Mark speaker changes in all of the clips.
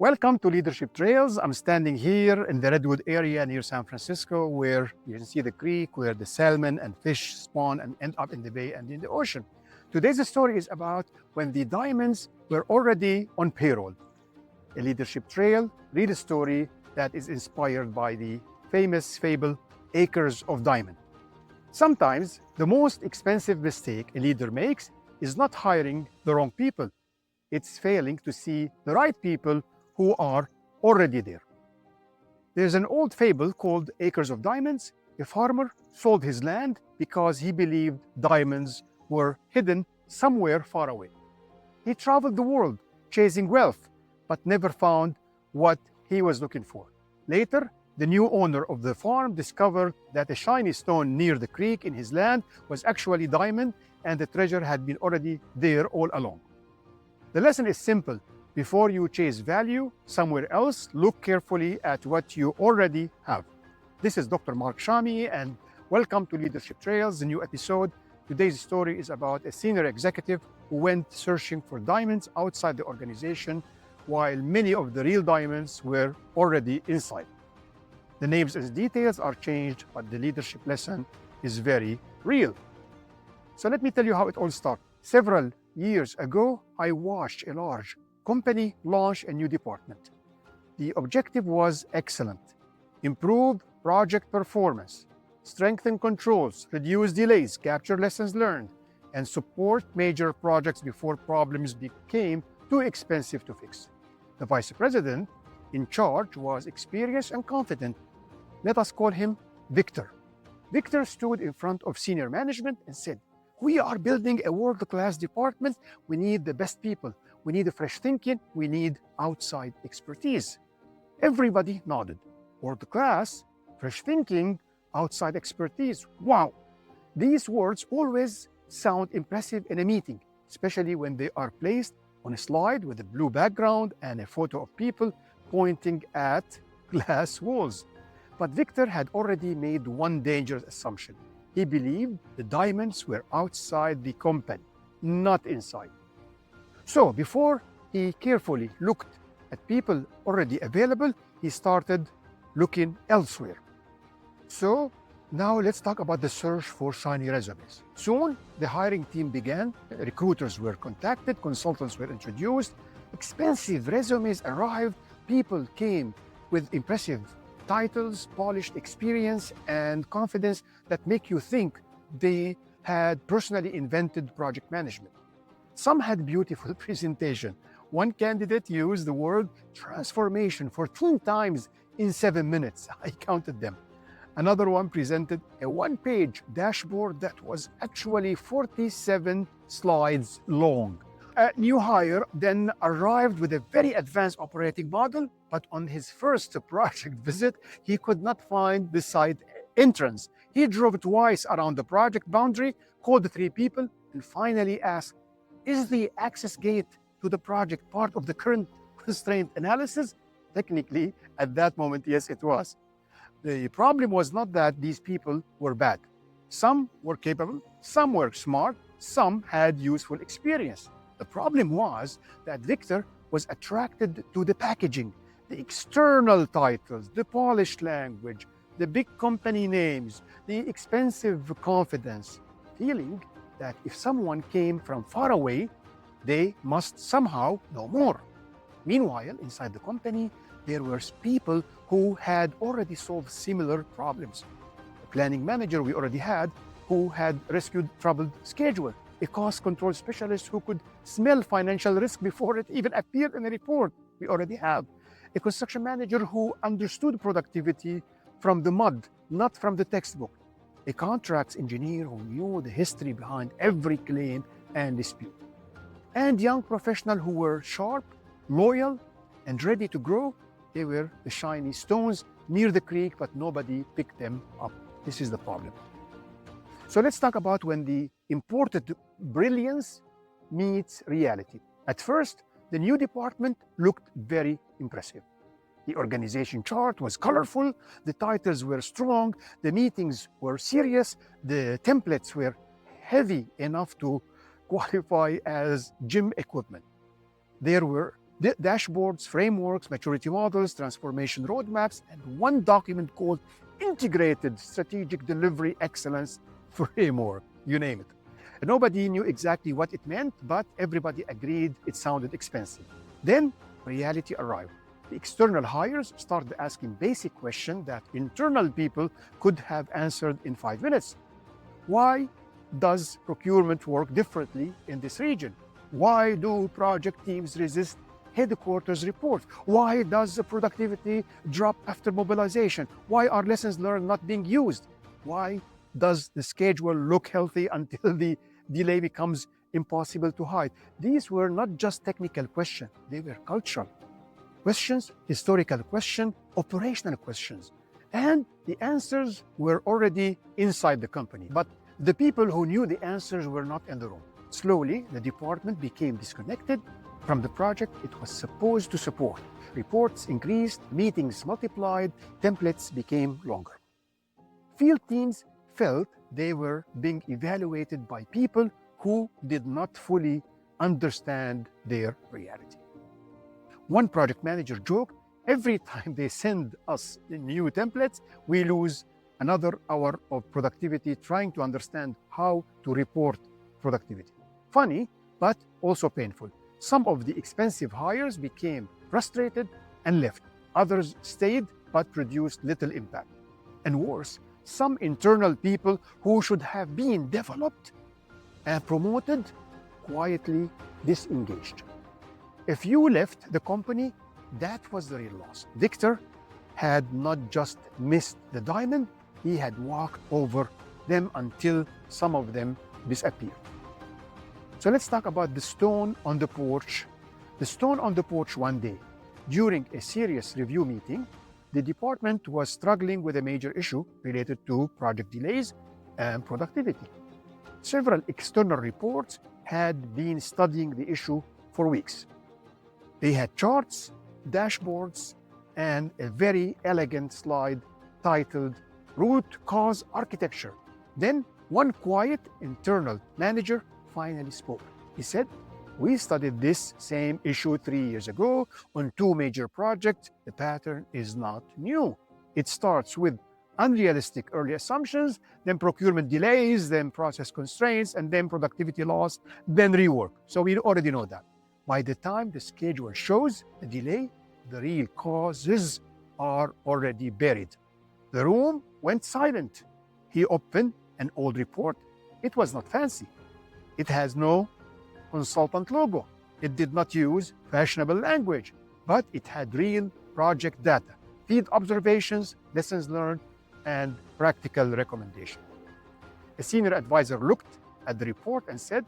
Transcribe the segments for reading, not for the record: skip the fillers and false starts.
Speaker 1: Welcome to Leadership Trails. I'm standing here in the Redwood area near San Francisco, where you can see the creek where the salmon and fish spawn and end up in the bay and in the ocean. Today's story is about when the diamonds were already on payroll. A leadership trail, read a story that is inspired by the famous fable, Acres of Diamond. Sometimes the most expensive mistake a leader makes is not hiring the wrong people. It's failing to see the right people who are already there. There's an old fable called Acres of Diamonds. A farmer sold his land because he believed diamonds were hidden somewhere far away. He traveled the world chasing wealth, but never found what he was looking for. Later, the new owner of the farm discovered that a shiny stone near the creek in his land was actually diamond, and the treasure had been already there all along. The lesson is simple. Before you chase value somewhere else, look carefully at what you already have. This is Dr. Mark Shami, and welcome to Leadership Trails, the new episode. Today's story is about a senior executive who went searching for diamonds outside the organization, while many of the real diamonds were already inside. The names and details are changed, but the leadership lesson is very real. So let me tell you how it all started. Several years ago, I watched a large company launch a new department. The objective was excellent: improve project performance, strengthen controls, reduce delays, capture lessons learned, and support major projects before problems became too expensive to fix. The vice president in charge was experienced and confident. Let us call him Victor. Victor stood in front of senior management and said, "We are building a world-class department. We need the best people. We need fresh thinking. We need outside expertise." Everybody nodded. World-class, fresh thinking, outside expertise. Wow! These words always sound impressive in a meeting, especially when they are placed on a slide with a blue background and a photo of people pointing at glass walls. But Victor had already made one dangerous assumption. He believed the diamonds were outside the company, not inside. So before he carefully looked at people already available, he started looking elsewhere. So now let's talk about the search for shiny resumes. Soon the hiring team began. Recruiters were contacted, consultants were introduced, expensive resumes arrived, people came with impressive titles, polished experience, and confidence that make you think they had personally invented project management. Some had beautiful presentation. One candidate used the word transformation 14 times in 7 minutes. I counted them. Another one presented a one-page dashboard that was actually 47 slides long. A new hire then arrived with a very advanced operating model, but on his first project visit, he could not find the site entrance. He drove twice around the project boundary, called 3 people, and finally asked, "Is the access gate to the project part of the current constraint analysis?" Technically, at that moment, yes, it was. The problem was not that these people were bad. Some were capable, some were smart, some had useful experience. The problem was that Victor was attracted to the packaging, the external titles, the polished language, the big company names, the expensive confidence, feeling that if someone came from far away, they must somehow know more. Meanwhile, inside the company, there were people who had already solved similar problems. A planning manager we already had, who had rescued troubled schedule. A cost control specialist who could smell financial risk before it even appeared in a report we already have. A construction manager who understood productivity from the mud, not from the textbook. A contracts engineer who knew the history behind every claim and dispute. And young professionals who were sharp, loyal, and ready to grow. They were the shiny stones near the creek, but nobody picked them up. This is the problem. So let's talk about when the imported brilliance meets reality. At first, the new department looked very impressive. The organization chart was colorful, the titles were strong, the meetings were serious, the templates were heavy enough to qualify as gym equipment. There were dashboards, frameworks, maturity models, transformation roadmaps, and one document called Integrated Strategic Delivery Excellence Framework, you name it. And nobody knew exactly what it meant, but everybody agreed it sounded expensive. Then reality arrived. The external hires started asking basic questions that internal people could have answered in 5 minutes. Why does procurement work differently in this region? Why do project teams resist headquarters reports? Why does the productivity drop after mobilization? Why are lessons learned not being used? Why does the schedule look healthy until the delay becomes impossible to hide? These were not just technical questions, they were cultural questions, historical questions, operational questions. And the answers were already inside the company. But the people who knew the answers were not in the room. Slowly, the department became disconnected from the project it was supposed to support. Reports increased, meetings multiplied, templates became longer. Field teams felt they were being evaluated by people who did not fully understand their reality. One project manager joked, every time they send us new templates, we lose another hour of productivity trying to understand how to report productivity. Funny, but also painful. Some of the expensive hires became frustrated and left. Others stayed but produced little impact. And worse, some internal people who should have been developed and promoted quietly disengaged. If you left the company, that was the real loss. Victor had not just missed the diamond, he had walked over them until some of them disappeared. So let's talk about the stone on the porch. The stone on the porch one day. During a serious review meeting, the department was struggling with a major issue related to project delays and productivity. Several external reports had been studying the issue for weeks. They had charts, dashboards, and a very elegant slide titled Root Cause Architecture. Then one quiet internal manager finally spoke. He said, we studied this same issue 3 years ago on 2 major projects. The pattern is not new. It starts with unrealistic early assumptions, then procurement delays, then process constraints, and then productivity loss, then rework. So we already know that. By the time the schedule shows the delay, the real causes are already buried. The room went silent. He opened an old report. It was not fancy. It has no consultant logo. It did not use fashionable language, but it had real project data, field observations, lessons learned, and practical recommendations. A senior advisor looked at the report and said,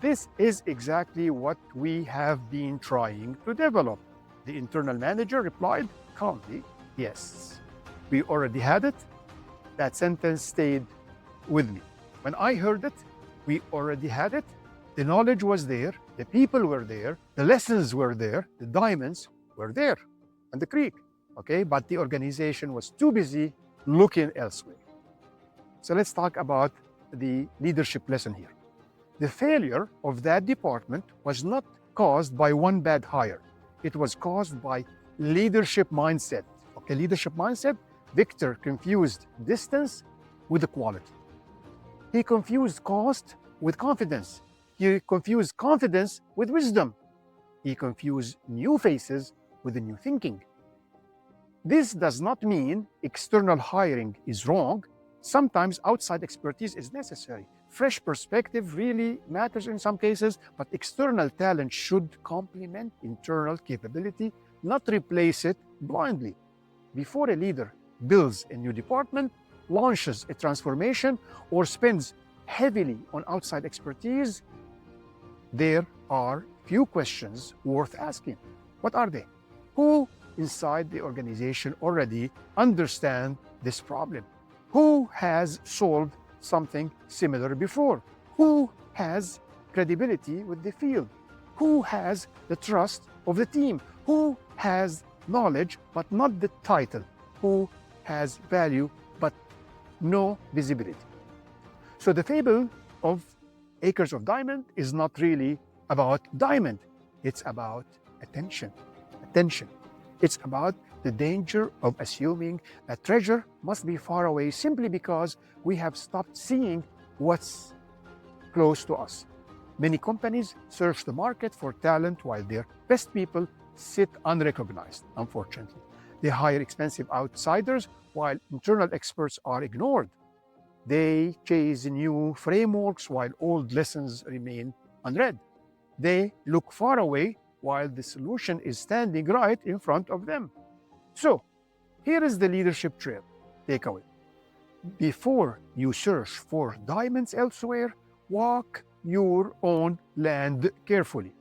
Speaker 1: this is exactly what we have been trying to develop. The internal manager replied calmly, yes, we already had it. That sentence stayed with me. When I heard it, we already had it. The knowledge was there, the people were there, the lessons were there, the diamonds were there on the creek, okay? But the organization was too busy looking elsewhere. So let's talk about the leadership lesson here. The failure of that department was not caused by one bad hire. It was caused by leadership mindset. Okay, leadership mindset, Victor confused distance with the quality. He confused cost with confidence. He confused confidence with wisdom. He confused new faces with the new thinking. This does not mean external hiring is wrong. Sometimes outside expertise is necessary. Fresh perspective really matters in some cases, but external talent should complement internal capability, not replace it blindly. Before a leader builds a new department, launches a transformation, or spends heavily on outside expertise, there are few questions worth asking. What are they? Who inside the organization already understand this problem? Who has solved something similar before? Who has credibility with the field? Who has the trust of the team? Who has knowledge but not the title? Who has value but no visibility? So the fable of Acres of Diamond is not really about diamond. It's about attention. Attention. It's about the danger of assuming a treasure must be far away simply because we have stopped seeing what's close to us. Many companies search the market for talent while their best people sit unrecognized, unfortunately. They hire expensive outsiders while internal experts are ignored. They chase new frameworks while old lessons remain unread. They look far away while the solution is standing right in front of them. So, here is the leadership trail takeaway. Before you search for diamonds elsewhere, walk your own land carefully.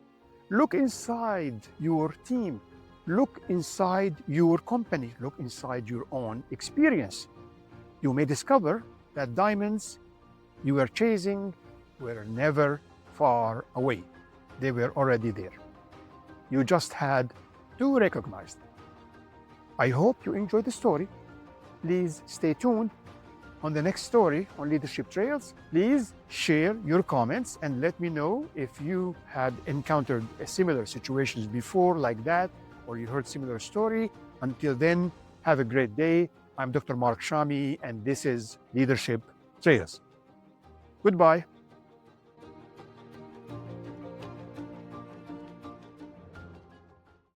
Speaker 1: Look inside your team. Look inside your company. Look inside your own experience. You may discover that diamonds you were chasing were never far away. They were already there. You just had to recognize them. I hope you enjoyed the story. Please stay tuned on the next story on Leadership Trails. Please share your comments and let me know if you had encountered similar situations before like that, or you heard similar story. Until then, have a great day. I'm Dr. Mark Shami, and this is Leadership Trails. Goodbye.